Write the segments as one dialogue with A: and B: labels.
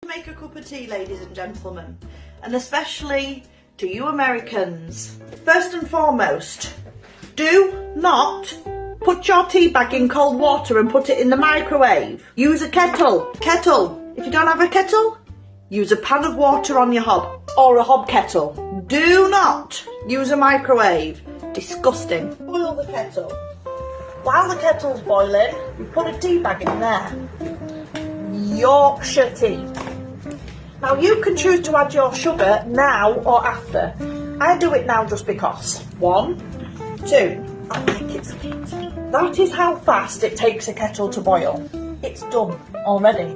A: Make a cup of tea, ladies and gentlemen, and especially to you Americans. First and foremost, do not put your tea bag in cold water and put it in the microwave. Use a kettle. If you don't have a kettle, use a pan of water on your hob or a hob kettle. Do not use a microwave. Disgusting. Boil the kettle. While the kettle's boiling, you put a tea bag in there. Yorkshire tea. Now you can choose to add your sugar now or after. I do it now just because. 1, 2, I like it sweet. That is how fast it takes a kettle to boil. It's done already.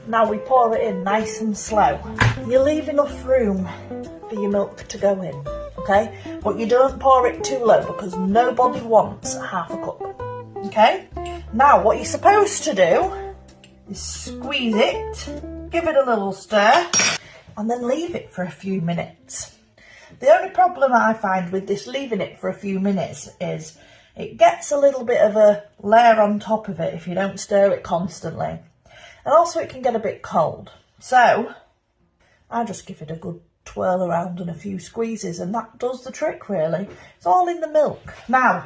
A: Now we pour it in nice and slow. You leave enough room for your milk to go in, okay? But you don't pour it too low because nobody wants half a cup, okay? Now what you're supposed to do is squeeze it, give it a little stir, and then leave it for a few minutes. The only problem I find with this leaving it for a few minutes is it gets a little bit of a layer on top of it if you don't stir it constantly. And also it can get a bit cold. So I just give it a good twirl around and a few squeezes and that does the trick really. It's all in the milk. Now,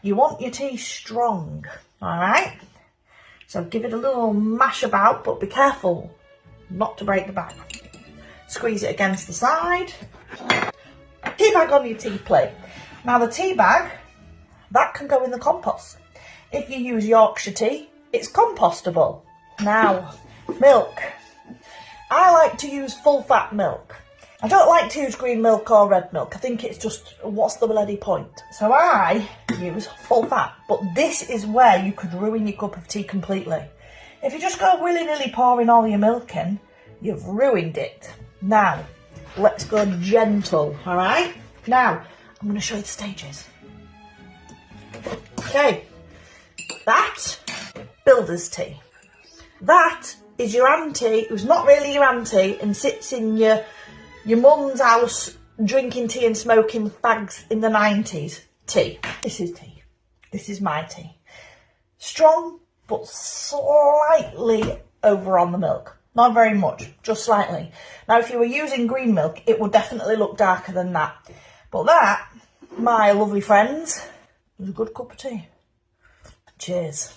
A: you want your tea strong, alright? So give it a little mash about, but be careful not to break the bag. Squeeze it against the side. Tea bag on your tea plate. Now the tea bag, that can go in the compost. If you use Yorkshire tea, it's compostable. Now, milk. I like to use full fat milk. I don't like to use green milk or red milk. I think it's just, what's the bloody point? So I use full fat, but this is where you could ruin your cup of tea completely. If you just go willy-nilly pouring all your milk in, you've ruined it. Now, let's go gentle, all right? Now, I'm going to show you the stages. Okay, that, builder's tea. That is your auntie, who's not really your auntie, and sits in your mum's house drinking tea and smoking fags in the 90s. Tea. This is tea. This is my tea. Strong, but slightly over on the milk. Not very much, just slightly. Now, if you were using green milk, it would definitely look darker than that. But that, my lovely friends, is a good cup of tea. Cheers.